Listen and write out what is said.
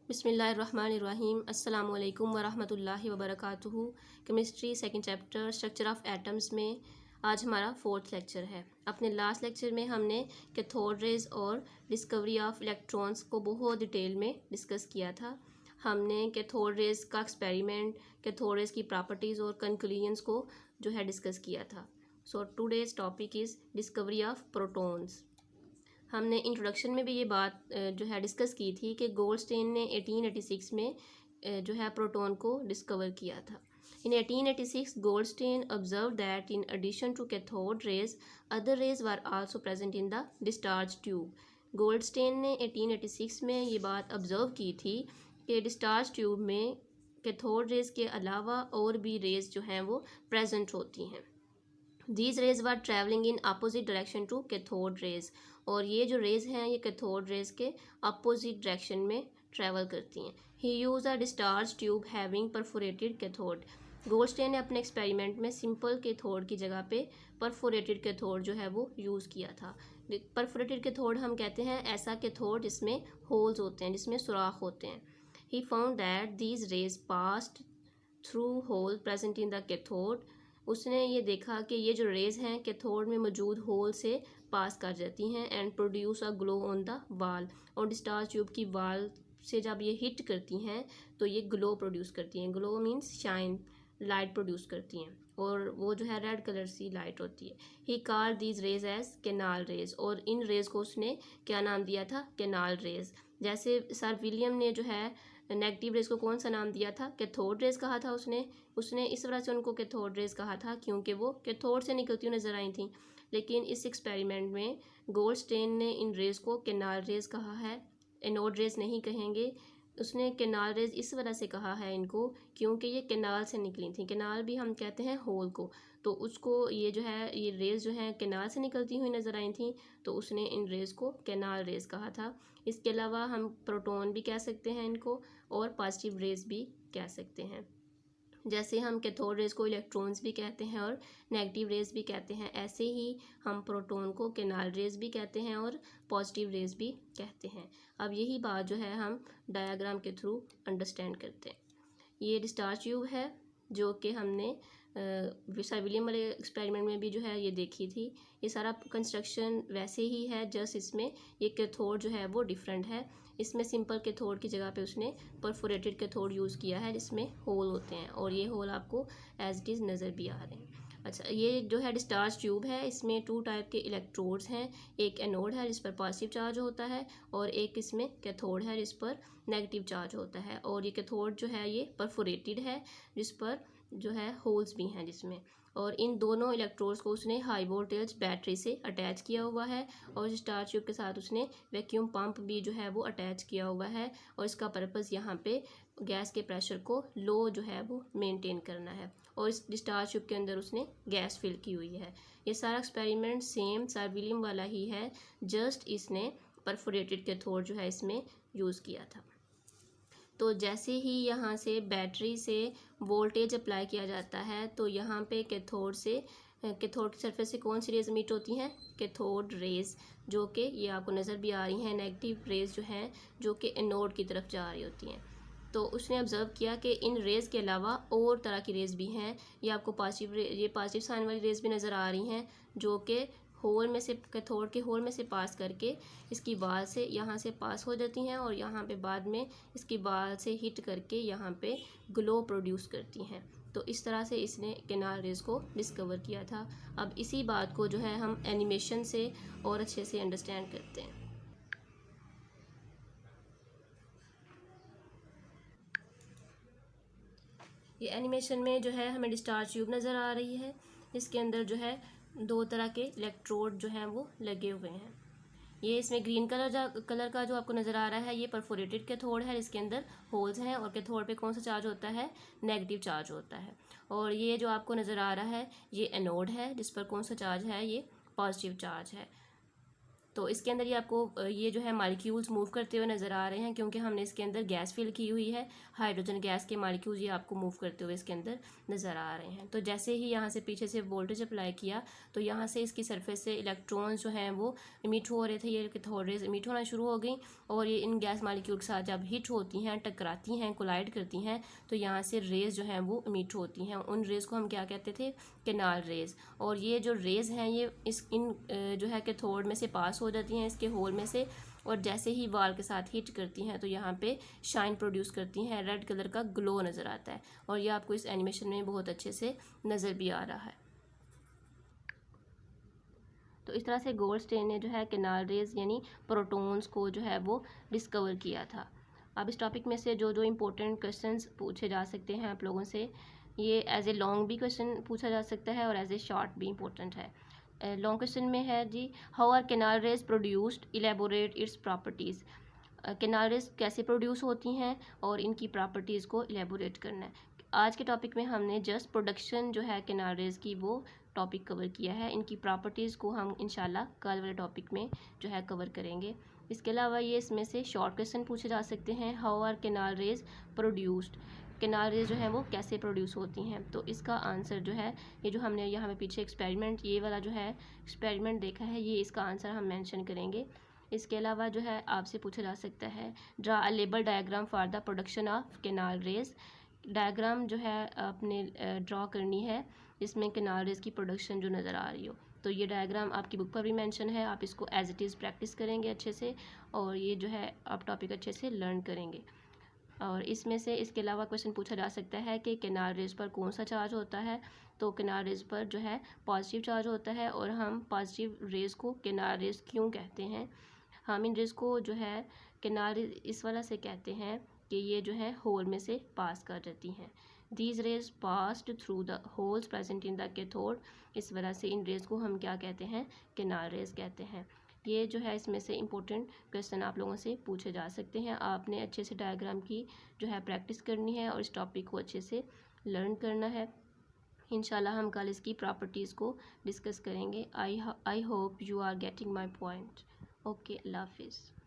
बिस्मिल्लाहिर्रहमानिर्रहीम अस्सलामु अलैकुम वरहमतुल्लाहि वबरकातुहू। Chemistry second chapter structure of atoms में आज हमारा फोर्थ लेक्चर है। अपने लास्ट लेक्चर में हमने कैथोड रेज और डिस्कवरी ऑफ इलेक्ट्रॉन्स को बहुत डिटेल में डिस्कस किया था। हमने कैथोड रेज का एक्सपेरिमेंट, कैथोड रेज की प्रॉपर्टीज़ और कंक्लूजन्स को जो है डिस्कस किया था। So today's topic is discovery of protons. हमने इंट्रोडक्शन में भी ये बात जो है डिस्कस की थी कि गोल्डस्टेन ने 1886 में जो है प्रोटॉन को डिस्कवर किया था। In 1886 Goldstein observe that in addition to cathode rays other rays were also present in the discharge tube. Goldstein ने 1886 में ये बात ऑब्जर्व की थी कि डिस्चार्ज ट्यूब में कैथोड रेज के अलावा और भी रेज जो हैं वो प्रेजेंट होती हैं। These rays were travelling in opposite direction to cathode rays, और ये जो रेज हैं ये कैथोड रेज के अपोजिट डायरेक्शन में ट्रैवल करती हैं। He use a discharge tube having perforated cathode. Goldstein ने अपने एक्सपेरिमेंट में सिंपल कैथोड की जगह पे परफोरेटेड कैथोड जो है वो यूज़ किया था। परफोरेटेड कैथोड हम कहते हैं ऐसा कैथोड जिसमें होल्स होते हैं, जिसमें सुराख होते हैं। He found that these rays passed through hole present in the cathode. उसने ये देखा कि ये जो रेज़ हैं कैथोड में मौजूद होल से पास कर जाती हैं and produce a glow on the वाल। और डिस्चार्ज ट्यूब की वाल से जब ये हिट करती हैं तो ये ग्लो प्रोड्यूस करती हैं। Glow means shine, light produce करती हैं, और वो जो है रेड कलर सी लाइट होती है। He call these rays as canal rays, और इन रेज़ को उसने क्या नाम दिया था? Canal rays. जैसे सर विलियम ने जो है नेगेटिव रेज को कौन सा नाम दिया था? कैथोड रेज कहा था उसने इस वजह से उनको कैथोड रेज कहा था क्योंकि वो कैथोड से निकलती हुई नजर आई थी। लेकिन इस एक्सपेरिमेंट में गोल्डस्टेन ने इन रेज को कैनाल रेज कहा है, एनोड रेज नहीं कहेंगे। उसने कैनाल रेज इस वजह से कहा है इनको क्योंकि ये कैनाल से निकली थी। कैनाल भी हम कहते हैं होल को, तो उसको ये जो है ये रेज जो है कैनाल से निकलती हुई नज़र आई थी, तो उसने इन रेज को कैनाल रेज कहा था। इसके अलावा हम प्रोटॉन भी कह सकते हैं इनको, और पॉजिटिव रेज भी कह सकते हैं। जैसे हम कैथोड रेज को इलेक्ट्रॉन्स भी कहते हैं और नेगेटिव रेज भी कहते हैं, ऐसे ही हम प्रोटॉन को कैनाल रेज भी कहते हैं और पॉजिटिव रेज भी कहते हैं। अब यही बात जो है हम डायग्राम के थ्रू अंडरस्टैंड करते हैं। ये डिस्चार्ज ट्यूब है जो कि हमने सर विलियम वाले एक्सपेरिमेंट में भी जो है ये देखी थी। ये सारा कंस्ट्रक्शन वैसे ही है, जस्ट इसमें ये कैथोड जो है वो डिफरेंट है। इसमें सिंपल कैथोड की जगह पे उसने परफोरेटेड कैथोड यूज़ किया है जिसमें होल होते हैं, और ये होल आपको एज इट इज़ नज़र भी आ रहे हैं। अच्छा, ये जो है डिस्चार्ज ट्यूब है, इसमें 2 टाइप के इलेक्ट्रोड्स हैं। एक एनोड है जिस पर पॉजिटिव चार्ज होता है, और एक इसमें कैथोड है जिस पर नेगेटिव चार्ज होता है। और ये कैथोड जो है ये परफोरेटेड है जिस पर जो है होल्स भी हैं जिसमें, और इन दोनों इलेक्ट्रोड्स को उसने हाई वोल्टेज बैटरी से अटैच किया हुआ है, और डिस्चार्ज ट्यूब के साथ उसने वैक्यूम पंप भी जो है वो अटैच किया हुआ है, और इसका पर्पज़ यहाँ पे गैस के प्रेशर को लो जो है वो मेंटेन करना है, और इस डिस्चार्ज ट्यूब के अंदर उसने गैस फिल की हुई है। ये सारा एक्सपेरिमेंट सेम सर विलियम वाला ही है, जस्ट इसने परफोरेटेड कैथोड जो है इसमें यूज़ किया था। तो जैसे ही यहाँ से बैटरी से वोल्टेज अप्लाई किया जाता है तो यहाँ पे कैथोड की सरफेस से कौन सी रेज मीट होती हैं? कैथोड रेज, जो कि ये आपको नज़र भी आ रही हैं। नेगेटिव रेज जो हैं जो कि एनोड की तरफ जा रही होती हैं। तो उसने ऑब्जर्व किया कि इन रेज़ के अलावा और तरह की रेज़ भी हैं। ये आपको पॉजिटिव साइन वाली रेज़ भी नज़र आ रही हैं जो कि होल में से कैथोड के होल में से पास करके इसकी वाल से यहाँ से पास हो जाती हैं, और यहाँ पे बाद में इसकी वाल से हिट करके यहाँ पे ग्लो प्रोड्यूस करती हैं। तो इस तरह से इसने कैनाल रेज़ को डिस्कवर किया था। अब इसी बात को जो है हम एनिमेशन से और अच्छे से अंडरस्टैंड करते हैं। ये एनिमेशन में जो है हमें डिस्चार्ज ट्यूब नज़र आ रही है, इसके अंदर जो है 2 तरह के इलेक्ट्रोड जो हैं वो लगे हुए हैं। ये इसमें ग्रीन कलर का जो आपको नज़र आ रहा है ये परफोरेटेड कैथोड है, इसके अंदर होल्स हैं, और कैथोड पे कौन सा चार्ज होता है? नेगेटिव चार्ज होता है। और ये जो आपको नज़र आ रहा है ये एनोड है जिस पर कौन सा चार्ज है? ये पॉजिटिव चार्ज है। तो इसके अंदर ये आपको ये जो है मालिक्यूल्स मूव करते हुए नज़र आ रहे हैं, क्योंकि हमने इसके अंदर गैस फिल की हुई है। हाइड्रोजन गैस के मालिक्यूल्स ये आपको मूव करते हुए इसके अंदर नज़र आ रहे हैं। तो जैसे ही यहाँ से पीछे से वोल्टेज अप्लाई किया तो यहाँ से इसकी सरफेस से इलेक्ट्रॉन्स जो हैं वो इमिट हो रहे थे, ये कैथोड रेज इमिट होना शुरू हो गई। और ये इन गैस मालिक्यूल के साथ जब हिट होती हैं, टकराती हैं, कोलाइड करती हैं, तो यहाँ से रेज जो हैं वो इमिट होती हैं। उन रेज को हम क्या कहते थे? Canal raise. और ये जो रेज हैं ये इन जो है कैथोड में से पास हो जाती हैं, इसके होल में से, और जैसे ही वाल के साथ हिट करती हैं तो यहाँ पे शाइन प्रोड्यूस करती हैं, रेड कलर का ग्लो नज़र आता है। और ये आपको इस एनिमेशन में बहुत अच्छे से नज़र भी आ रहा है। तो इस तरह से गोल्डस्टेन ने जो है केनाल रेज यानी प्रोटॉन्स को जो है वो डिस्कवर किया था। अब इस टॉपिक में से जो जो इम्पोर्टेंट क्वेश्चंस पूछे जा सकते हैं आप लोगों से, ये एज ए लॉन्ग भी क्वेश्चन पूछा जा सकता है और एज ए शॉर्ट भी इम्पोर्टेंट है। लॉन्ग क्वेश्चन में है जी, how are canal rays produced, elaborate its properties. Canal rays कैसे प्रोड्यूस होती हैं और इनकी प्रॉपर्टीज़ को इलेबोरेट करना है। आज के टॉपिक में हमने जस्ट प्रोडक्शन जो है केनाल रेज की वो टॉपिक कवर किया है। इनकी प्रॉपर्टीज़ को हम इंशाल्लाह कल वाले टॉपिक में जो है कवर करेंगे। इसके अलावा ये इसमें से शॉर्ट क्वेश्चन पूछे जा सकते हैं, how are canal rays produced, canal rays जो है वो कैसे प्रोड्यूस होती हैं। तो इसका आंसर जो है, ये जो हमने यहाँ पे पीछे एक्सपेरिमेंट ये वाला जो है एक्सपेरिमेंट देखा है, ये इसका आंसर हम मेंशन करेंगे। इसके अलावा जो है आपसे पूछा जा सकता है, draw a label diagram for the production of canal raise. Diagram जो है आपने ड्रॉ करनी है इसमें केनाल रेज की प्रोडक्शन जो नज़र आ रही हो। तो ये डायग्राम आपकी बुक पर भी मेंशन है, आप इसको एज इट इज़ प्रैक्टिस करेंगे अच्छे से, और ये जो है आप टॉपिक अच्छे से लर्न करेंगे। और इसमें से इसके अलावा क्वेश्चन पूछा जा सकता है कि केनाल रेज पर कौन सा चार्ज होता है। तो केनाल रेज पर जो है पॉजिटिव चार्ज होता है, और हम पॉजिटिव रेज को केनाल रेज क्यों कहते हैं। हम इन रेज को जो है केनाल रेज इस वजह से कहते हैं कि ये जो है होल में से पास कर जाती हैं। These rays passed through the holes present in the cathode. इस वजह से इन रेज को हम क्या कहते हैं? केनाल रेज कहते हैं। ये जो है इसमें से इम्पोर्टेंट क्वेश्चन आप लोगों से पूछे जा सकते हैं। आपने अच्छे से डायग्राम की जो है प्रैक्टिस करनी है और इस टॉपिक को अच्छे से लर्न करना है। इंशाल्लाह हम कल इसकी प्रॉपर्टीज़ को डिस्कस करेंगे। I hope you are getting my point. Okay, अल्लाह हाफिज़।